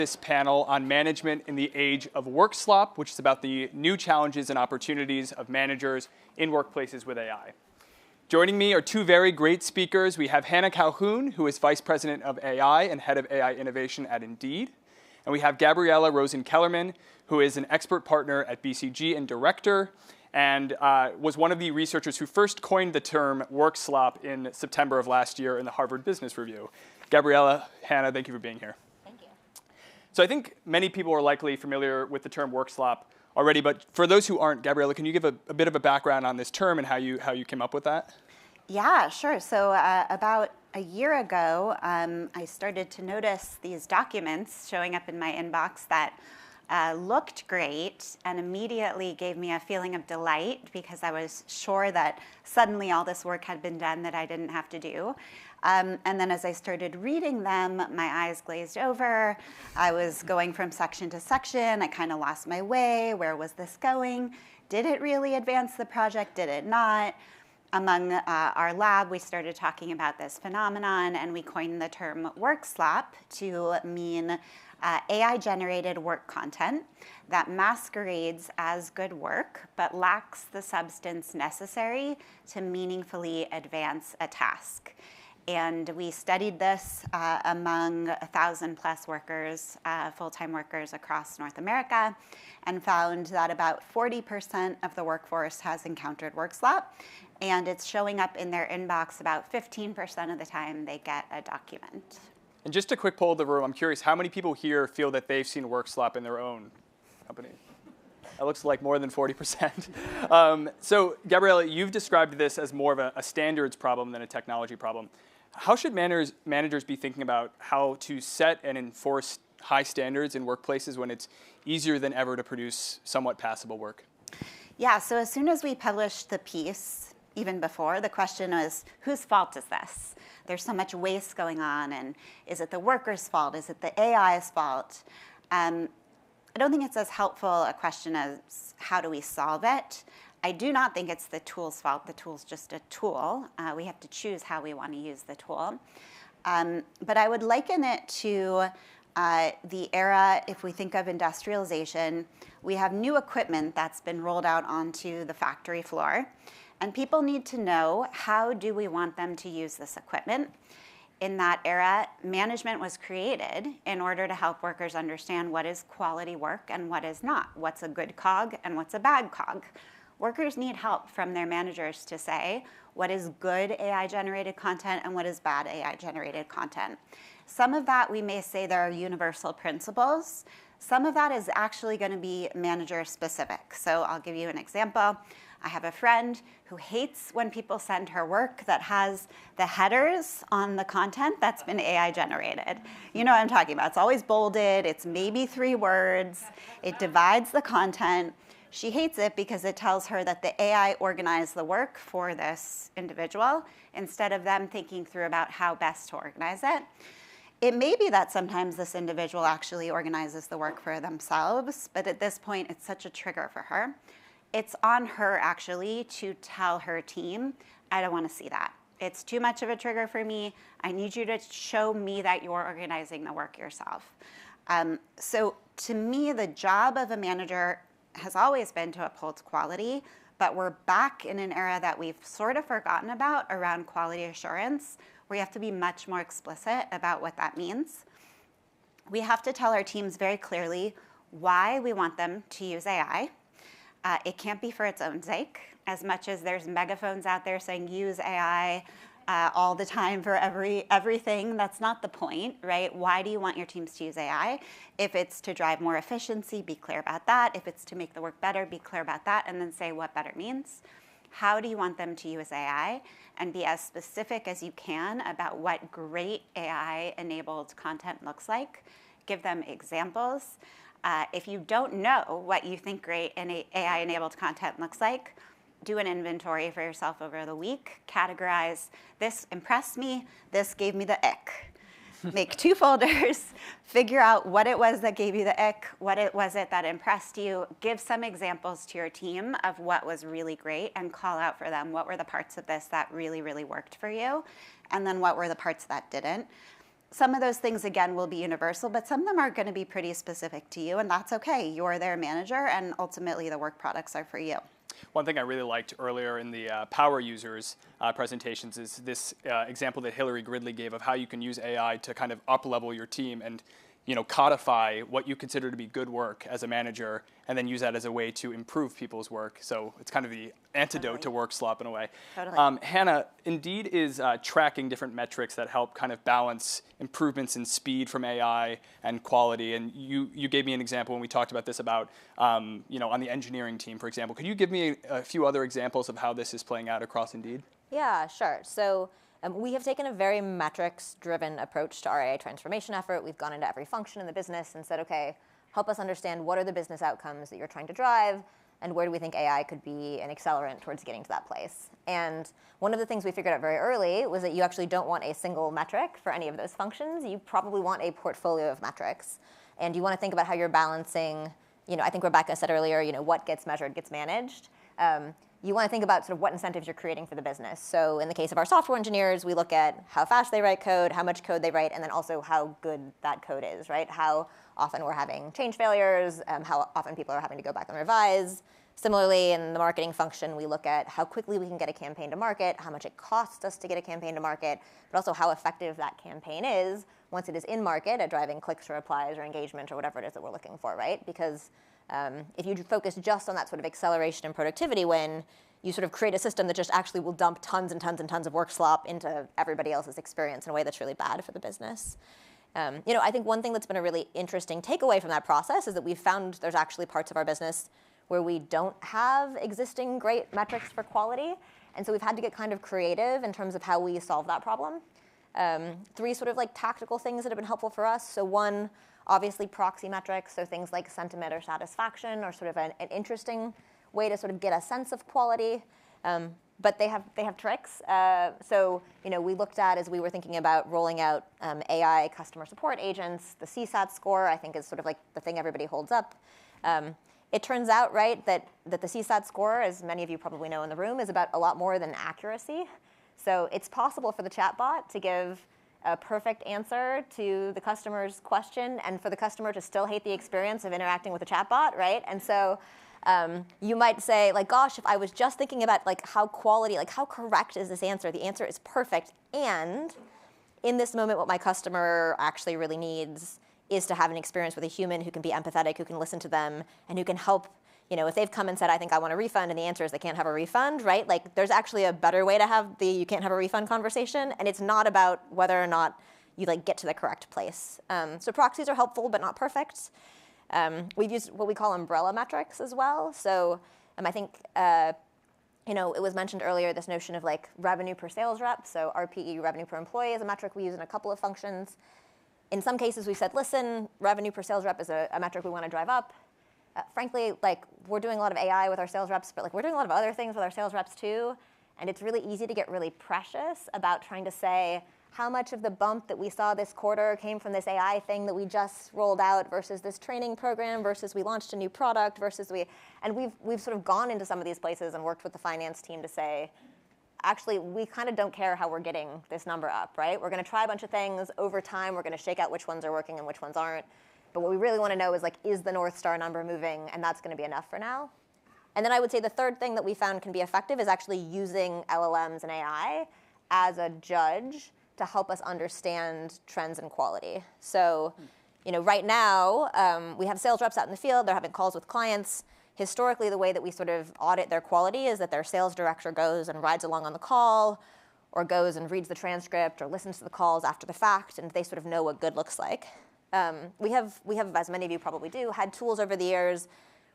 this panel on management in the age of workslop, which is about the new challenges and opportunities of managers in workplaces with AI. Joining me are two very great speakers. We have Hannah Calhoun, who is Vice President of AI and Head of AI Innovation at Indeed. And we have Gabriella Rosen Kellerman, who is an expert partner at BCG and director, and was one of the researchers who first coined the term workslop in September of last year in the Harvard Business Review. Gabriella, Hannah, thank you for being here. Thank you. So I think many people are likely familiar with the term workslop already, but for those who aren't, Gabriella, can you give a bit of a background on this term and how you came up with that? Yeah, sure. So about a year ago, I started to notice these documents showing up in my inbox that looked great and immediately gave me a feeling of delight because I was sure that suddenly all this work had been done that I didn't have to do. And then as I started reading them, my eyes glazed over. I was going from section to section. I kind of lost my way. Where was this going? Did it really advance the project? Did it not? Among our lab, we started talking about this phenomenon, and we coined the term workslop to mean AI-generated work content that masquerades as good work, but lacks the substance necessary to meaningfully advance a task. And we studied this among 1,000+ workers, full-time workers across North America, and found that about 40% of the workforce has encountered workslop, and it's showing up in their inbox about 15% of the time they get a document. And just a quick poll of the room, I'm curious, how many people here feel that they've seen workslop in their own company? That looks like more than 40%. So Gabriella, you've described this as more of a standards problem than a technology problem. How should managers be thinking about how to set and enforce high standards in workplaces when it's easier than ever to produce somewhat passable work? Yeah, so as soon as we published the piece, even before, the question was, whose fault is this? There's so much waste going on, and is it the worker's fault? Is it the AI's fault? I don't think it's as helpful a question as how do we solve it. I do not think it's the tool's fault. The tool's just a tool. We have to choose how we want to use the tool. But I would liken it to the era, if we think of industrialization, we have new equipment that's been rolled out onto the factory floor. And people need to know, how do we want them to use this equipment? In that era, management was created in order to help workers understand what is quality work and what is not, what's a good cog and what's a bad cog. Workers need help from their managers to say what is good AI-generated content and what is bad AI-generated content. Some of that we may say there are universal principles. Some of that is actually going to be manager-specific. So I'll give you an example. I have a friend who hates when people send her work that has the headers on the content that's been AI generated. You know what I'm talking about. It's always bolded. It's maybe 3 words. It divides the content. She hates it because it tells her that the AI organized the work for this individual instead of them thinking through about how best to organize it. It may be that sometimes this individual actually organizes the work for themselves, but at this point, it's such a trigger for her. It's on her, actually, to tell her team, I don't want to see that. It's too much of a trigger for me. I need you to show me that you're organizing the work yourself. So to me, the job of a manager has always been to uphold quality, but we're back in an era that we've sort of forgotten about around quality assurance, where you have to be much more explicit about what that means. We have to tell our teams very clearly why we want them to use AI. It can't be for its own sake, as much as there's megaphones out there saying use AI all the time for everything. That's not the point, right? Why do you want your teams to use AI? If it's to drive more efficiency, be clear about that. If it's to make the work better, be clear about that, and then say what better means. How do you want them to use AI? And be as specific as you can about what great AI-enabled content looks like. Give them examples. If you don't know what you think great AI-enabled content looks like, do an inventory for yourself over the week. Categorize, this impressed me, this gave me the ick. Make 2 folders, figure out what it was that gave you the ick, what it was that impressed you, give some examples to your team of what was really great, and call out for them what were the parts of this that really, really worked for you, and then what were the parts that didn't. some of those things, again, will be universal, but some of them are going to be pretty specific to you, and that's okay. You're their manager, and ultimately the work products are for you. One thing I really liked earlier in the power users presentations is this example that Hillary Gridley gave of how you can use AI to kind of up-level your team and codify what you consider to be good work as a manager, and then use that as a way to improve people's work. So it's kind of the antidote to work slop in a way. Totally. Hannah, Indeed is tracking different metrics that help kind of balance improvements in speed from AI and quality. And you gave me an example when we talked about this about, on the engineering team, for example. Could you give me a few other examples of how this is playing out across Indeed? Yeah, sure. So we have taken a very metrics-driven approach to our AI transformation effort. We've gone into every function in the business and said, okay, help us understand what are the business outcomes that you're trying to drive, and where do we think AI could be an accelerant towards getting to that place. And one of the things we figured out very early was that you actually don't want a single metric for any of those functions. You probably want a portfolio of metrics. And you want to think about how you're balancing, I think Rebecca said earlier, what gets measured gets managed. You want to think about sort of what incentives you're creating for the business. So in the case of our software engineers, we look at how fast they write code, how much code they write, and then also how good that code is, right? How often we're having change failures, how often people are having to go back and revise. Similarly, in the marketing function, we look at how quickly we can get a campaign to market, how much it costs us to get a campaign to market, but also how effective that campaign is once it is in market at driving clicks or applies or engagement or whatever it is that we're looking for, right? Because if you focus just on that sort of acceleration and productivity win, you sort of create a system that just actually will dump tons and tons and tons of work slop into everybody else's experience in a way that's really bad for the business. I think one thing that's been a really interesting takeaway from that process is that we've found there's actually parts of our business where we don't have existing great metrics for quality. And so we've had to get kind of creative in terms of how we solve that problem. Three sort of like tactical things that have been helpful for us. So one, obviously proxy metrics, so things like sentiment or satisfaction are sort of an interesting way to sort of get a sense of quality. But they have tricks. We looked at, as we were thinking about rolling out AI customer support agents, the CSAT score, I think, is sort of like the thing everybody holds up. It turns out, right, that the CSAT score, as many of you probably know in the room, is about a lot more than accuracy. So it's possible for the chatbot to give a perfect answer to the customer's question and for the customer to still hate the experience of interacting with the chatbot, right? And so you might say, like, gosh, if I was just thinking about like how correct is this answer? The answer is perfect. And in this moment, what my customer actually really needs is to have an experience with a human who can be empathetic, who can listen to them, and who can help. If they've come and said, I think I want a refund, and the answer is they can't have a refund, right? Like, there's actually a better way to have the you can't have a refund conversation, and it's not about whether or not you get to the correct place. So proxies are helpful, but not perfect. We've used what we call umbrella metrics as well. So I think, it was mentioned earlier, this notion of revenue per sales rep. So RPE, revenue per employee, is a metric we use in a couple of functions. In some cases, we said, listen, revenue per sales rep is a metric we want to drive up. Frankly, we're doing a lot of AI with our sales reps, but we're doing a lot of other things with our sales reps too. And it's really easy to get really precious about trying to say how much of the bump that we saw this quarter came from this AI thing that we just rolled out versus this training program versus we launched a new product versus we've sort of gone into some of these places and worked with the finance team to say, actually, we kind of don't care how we're getting this number up, right? We're going to try a bunch of things. Over time, we're going to shake out which ones are working and which ones aren't. But what we really want to know is the North Star number moving? And that's going to be enough for now. And then I would say the third thing that we found can be effective is actually using LLMs and AI as a judge to help us understand trends and quality. So, right now, we have sales reps out in the field. They're having calls with clients. Historically, the way that we sort of audit their quality is that their sales director goes and rides along on the call or goes and reads the transcript or listens to the calls after the fact, and they sort of know what good looks like. We have, as many of you probably do, had tools over the years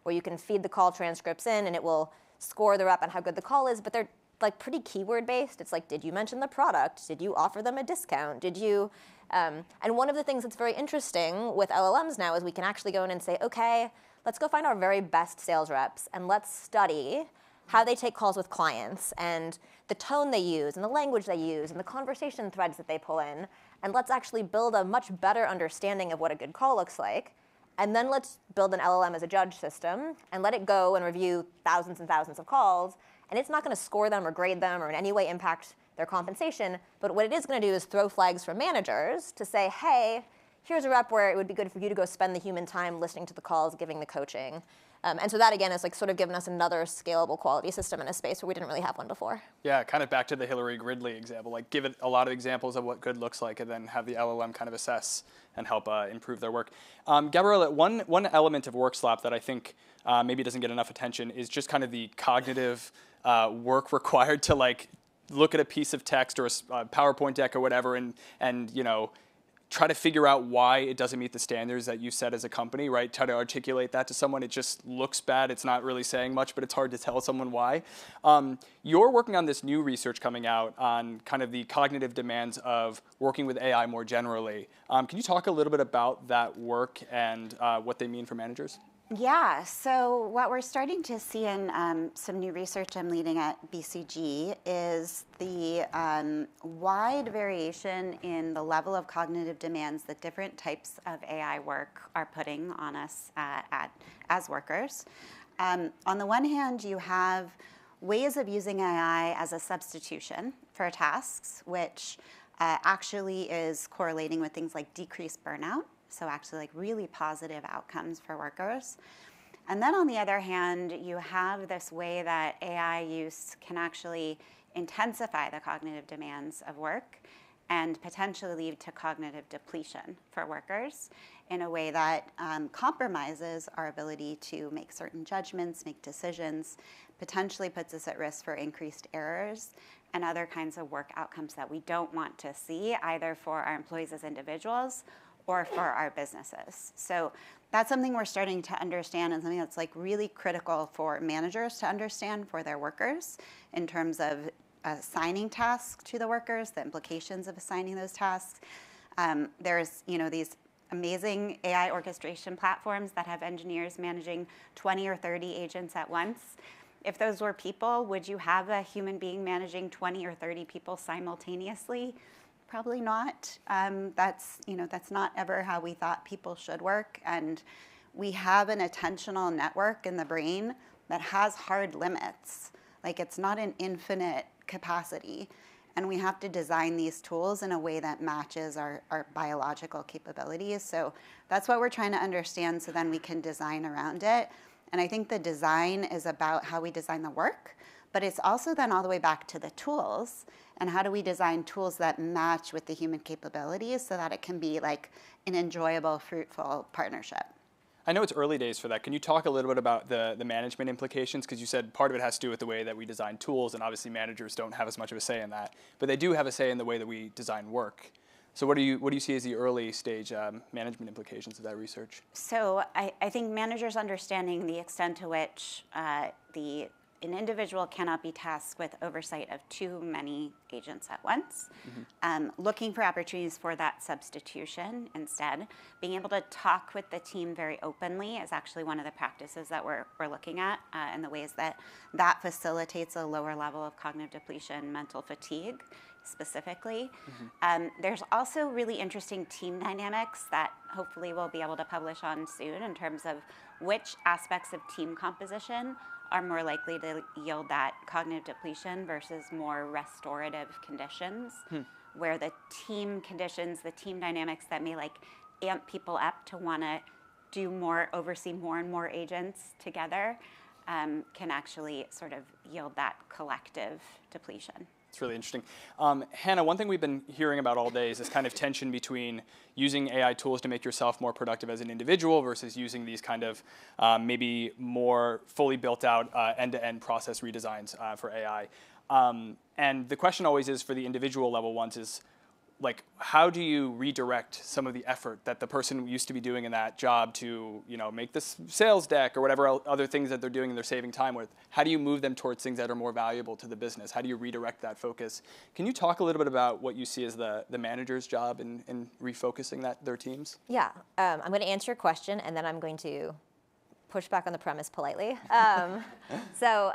where you can feed the call transcripts in and it will score the rep on how good the call is, but they're pretty keyword based. It's did you mention the product? Did you offer them a discount? Did you? And one of the things that's very interesting with LLMs now is we can actually go in and say, okay, let's go find our very best sales reps and let's study how they take calls with clients and the tone they use and the language they use and the conversation threads that they pull in. And let's actually build a much better understanding of what a good call looks like. And then let's build an LLM as a judge system and let it go and review thousands and thousands of calls. And it's not going to score them or grade them or in any way impact their compensation. But what it is going to do is throw flags for managers to say, hey, here's a rep where it would be good for you to go spend the human time listening to the calls, giving the coaching. And so that, again, is like sort of given us another scalable quality system in a space where we didn't really have one before. Yeah, kind of back to the Hillary Gridley example, like give it a lot of examples of what good looks like and then have the LLM kind of assess and help improve their work. Gabriella, one element of workslop that I think maybe doesn't get enough attention is just kind of the cognitive work required to like look at a piece of text or a PowerPoint deck or whatever and you know, try to figure out why it doesn't meet the standards that you set as a company, right? Try to articulate that to someone. It just looks bad. It's not really saying much, but it's hard to tell someone why. You're working on this new research coming out on kind of the cognitive demands of working with AI more generally. Can you talk a little bit about that work and what they mean for managers? Yeah, so what we're starting to see in some new research I'm leading at BCG is the wide variation in the level of cognitive demands that different types of AI work are putting on us as workers. On the one hand, you have ways of using AI as a substitution for tasks, which actually is correlating with things like decreased burnout. So actually like really positive outcomes for workers. And then on the other hand, you have this way that AI use can actually intensify the cognitive demands of work and potentially lead to cognitive depletion for workers in a way that compromises our ability to make certain judgments, make decisions, potentially puts us at risk for increased errors and other kinds of work outcomes that we don't want to see either for our employees as individuals or for our businesses. So that's something we're starting to understand and something that's like really critical for managers to understand for their workers in terms of assigning tasks to the workers, the implications of assigning those tasks. There's these amazing AI orchestration platforms that have engineers managing 20 or 30 agents at once. If those were people, would you have a human being managing 20 or 30 people simultaneously? Probably not. That's not ever how we thought people should work. And we have an attentional network in the brain that has hard limits. Like it's not an infinite capacity. And we have to design these tools in a way that matches our biological capabilities. So that's what we're trying to understand so then we can design around it. And I think the design is about how we design the work, but it's also then all the way back to the tools and how do we design tools that match with the human capabilities so that it can be like an enjoyable, fruitful partnership. I know it's early days for that. Can you talk a little bit about the management implications? Because you said part of it has to do with the way that we design tools, and obviously managers don't have as much of a say in that, but they do have a say in the way that we design work. So what do you see as the early stage management implications of that research? So I think managers understanding the extent to which an individual cannot be tasked with oversight of too many agents at once, looking for opportunities for that substitution instead. Being able to talk with the team very openly is actually one of the practices that we're looking at and the ways that facilitates a lower level of cognitive depletion, mental fatigue specifically. There's also really interesting team dynamics that hopefully we'll be able to publish on soon in terms of which aspects of team composition are more likely to yield that cognitive depletion versus more restorative conditions, where the team conditions, the team dynamics that may like amp people up to want to do more, oversee more and more agents together, can actually sort of yield that collective depletion. It's really interesting. Hannah, one thing we've been hearing about all day is this kind of tension between using AI tools to make yourself more productive as an individual versus using these kind of maybe more fully built out end-to-end process redesigns for AI. And the question always is for the individual level ones is, like, how do you redirect some of the effort that the person used to be doing in that job to, make this sales deck or whatever other things that they're doing and they're saving time with? How do you move them towards things that are more valuable to the business? How do you redirect that focus? Can you talk a little bit about what you see as the manager's job in refocusing their teams? Yeah, I'm going to answer your question and then I'm going to push back on the premise politely. So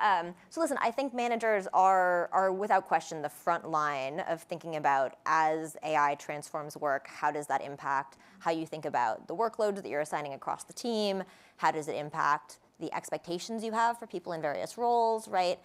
listen, I think managers are without question the front line of thinking about as AI transforms work, how does that impact how you think about the workloads that you're assigning across the team? How does it impact the expectations you have for people in various roles, right?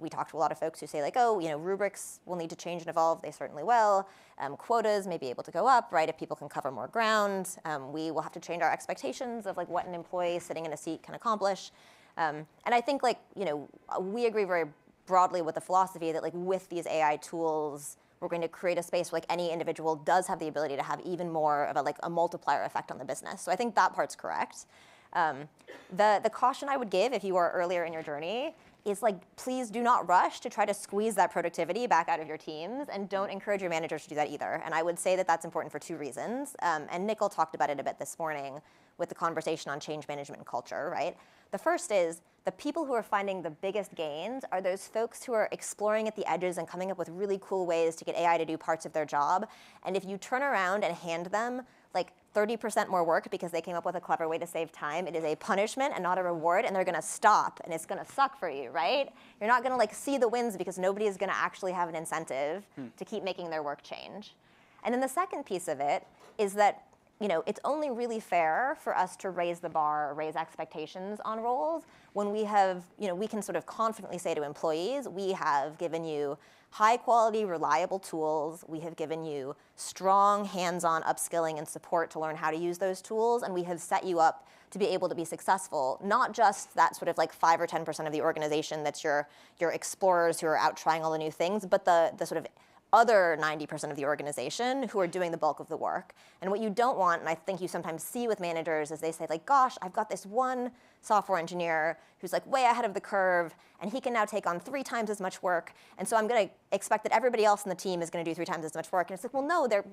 We talked to a lot of folks who say like, oh, rubrics will need to change and evolve. They certainly will. Quotas may be able to go up, right? If people can cover more ground, we will have to change our expectations of like what an employee sitting in a seat can accomplish. And I think we agree very broadly with the philosophy that like with these AI tools, we're going to create a space where like any individual does have the ability to have even more of a multiplier effect on the business. So I think that part's correct. The caution I would give if you are earlier in your journey is like, please do not rush to try to squeeze that productivity back out of your teams, and don't encourage your managers to do that either. And I would say that that's important for two reasons. And Nicole talked about it a bit this morning with the conversation on change management and culture, right? The first is the people who are finding the biggest gains are those folks who are exploring at the edges and coming up with really cool ways to get AI to do parts of their job. And if you turn around and hand them like 30% more work because they came up with a clever way to save time, it is a punishment and not a reward, and they're gonna stop, and it's gonna suck for you, right? You're not gonna like see the wins because nobody is gonna actually have an incentive to keep making their work change. And then the second piece of it is that it's only really fair for us to raise the bar, raise expectations on roles when we have, we can sort of confidently say to employees, we have given you high quality, reliable tools. We have given you strong hands-on upskilling and support to learn how to use those tools. And we have set you up to be able to be successful, not just that sort of like 5 or 10% of the organization that's your explorers who are out trying all the new things, but the sort of other 90% of the organization who are doing the bulk of the work. And what you don't want, and I think you sometimes see with managers, is they say like, gosh, I've got this one software engineer who's like way ahead of the curve, and he can now take on 3 times as much work. And so I'm gonna expect that everybody else in the team is gonna do 3 times as much work. And it's like, well, no, they're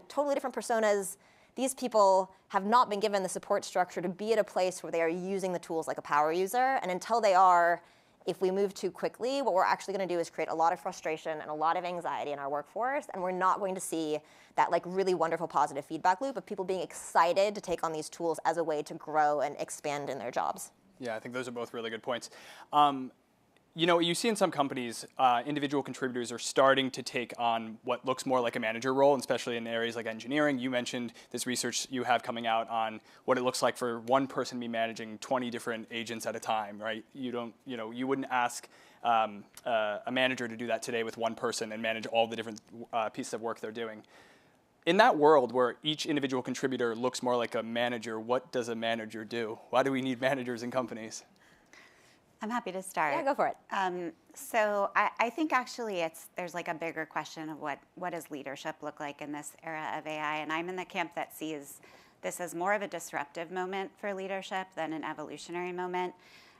totally different personas. These people have not been given the support structure to be at a place where they are using the tools like a power user. And until they are, if we move too quickly, what we're actually going to do is create a lot of frustration and a lot of anxiety in our workforce, and we're not going to see that like really wonderful positive feedback loop of people being excited to take on these tools as a way to grow and expand in their jobs. Yeah, I think those are both really good points. You see in some companies, individual contributors are starting to take on what looks more like a manager role, especially in areas like engineering. You mentioned this research you have coming out on what it looks like for one person to be managing 20 different agents at a time, right? You wouldn't ask a manager to do that today with one person and manage all the different pieces of work they're doing. In that world where each individual contributor looks more like a manager, what does a manager do? Why do we need managers in companies? I'm happy to start. Yeah, go for it. So I think actually there's like a bigger question of what does leadership look like in this era of AI, and I'm in the camp that sees this as more of a disruptive moment for leadership than an evolutionary moment.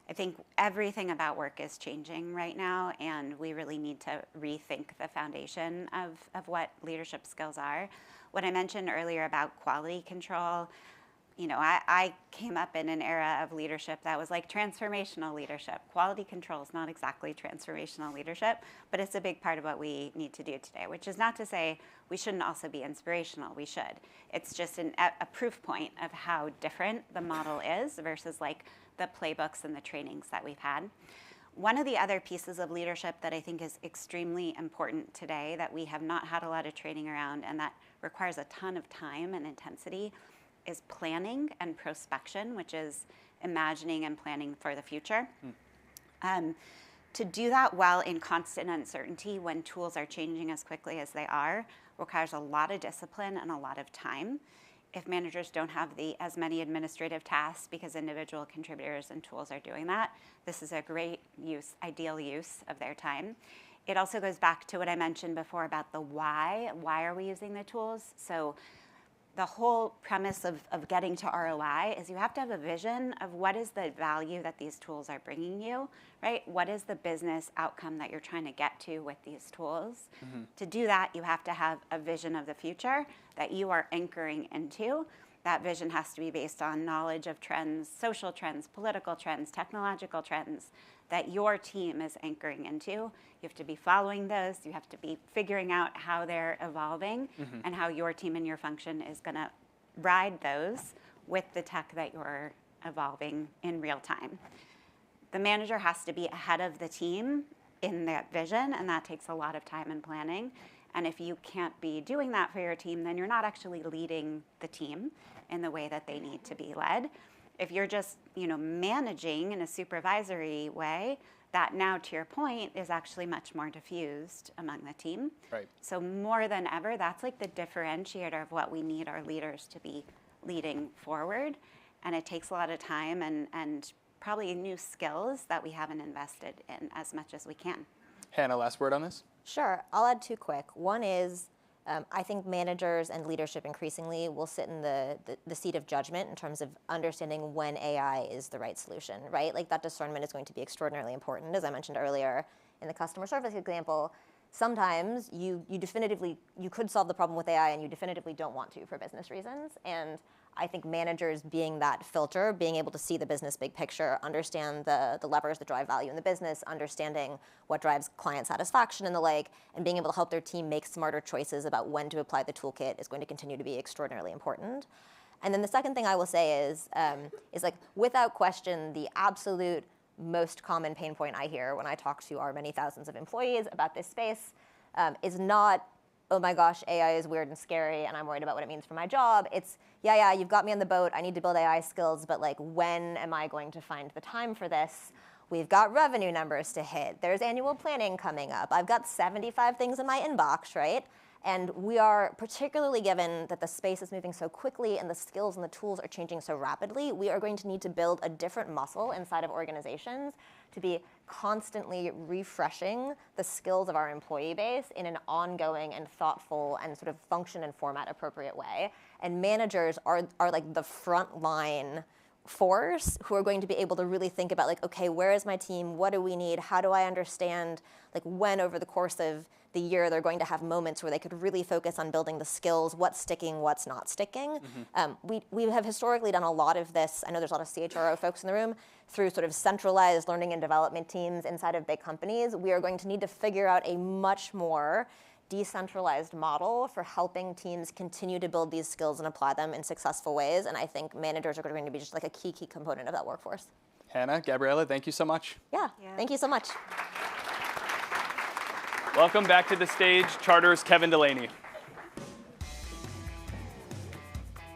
I think everything about work is changing right now, and we really need to rethink the foundation of what leadership skills are. What I mentioned earlier about quality control, I came up in an era of leadership that was like transformational leadership. Quality control is not exactly transformational leadership, but it's a big part of what we need to do today, which is not to say we shouldn't also be inspirational. We should. It's just a proof point of how different the model is versus like the playbooks and the trainings that we've had. One of the other pieces of leadership that I think is extremely important today that we have not had a lot of training around and that requires a ton of time and intensity is planning and prospection, which is imagining and planning for the future. To do that well in constant uncertainty when tools are changing as quickly as they are requires a lot of discipline and a lot of time. If managers don't have as many administrative tasks because individual contributors and tools are doing that, this is a great ideal use of their time. It also goes back to what I mentioned before about the why. Why are we using the tools? So the whole premise of getting to ROI is you have to have a vision of what is the value that these tools are bringing you, right? What is the business outcome that you're trying to get to with these tools? To do that, you have to have a vision of the future that you are anchoring into. That vision has to be based on knowledge of trends, social trends, political trends, technological trends that your team is anchoring into. You have to be following those. You have to be figuring out how they're evolving and how your team and your function is going to ride those with the tech that you're evolving in real time. The manager has to be ahead of the team in that vision, and that takes a lot of time and planning. And if you can't be doing that for your team, then you're not actually leading the team in the way that they need to be led. If you're just, managing in a supervisory way, that now, to your point, is actually much more diffused among the team. Right. So more than ever, that's like the differentiator of what we need our leaders to be leading forward. And it takes a lot of time and probably new skills that we haven't invested in as much as we can. Hannah, last word on this? Sure. I'll add two quick. One is I think managers and leadership increasingly will sit in the seat of judgment in terms of understanding when AI is the right solution, right? Like that discernment is going to be extraordinarily important. As I mentioned earlier in the customer service example, sometimes you could solve the problem with AI and you definitively don't want to for business reasons. And I think managers being that filter, being able to see the business big picture, understand the levers that drive value in the business, understanding what drives client satisfaction and the like, and being able to help their team make smarter choices about when to apply the toolkit is going to continue to be extraordinarily important. And then the second thing I will say is like, without question, the absolute most common pain point I hear when I talk to our many thousands of employees about this space is not, oh my gosh, AI is weird and scary and I'm worried about what it means for my job. It's, yeah, you've got me on the boat. I need to build AI skills, but like, when am I going to find the time for this? We've got revenue numbers to hit. There's annual planning coming up. I've got 75 things in my inbox, right? And we are, particularly given that the space is moving so quickly and the skills and the tools are changing so rapidly, we are going to need to build a different muscle inside of organizations to be constantly refreshing the skills of our employee base in an ongoing and thoughtful and sort of function and format appropriate way. And managers are like the front line force who are going to be able to really think about like, okay, where is my team? What do we need? How do I understand like when over the course of the year they're going to have moments where they could really focus on building the skills, what's sticking, what's not sticking. We have historically done a lot of this. I know there's a lot of CHRO folks in the room through sort of centralized learning and development teams inside of big companies. We are going to need to figure out a much more decentralized model for helping teams continue to build these skills and apply them in successful ways. And I think managers are going to be just like a key component of that workforce. Hannah, Gabriella, thank you so much. Yeah. Thank you so much. Welcome back to the stage, Charter's Kevin Delaney.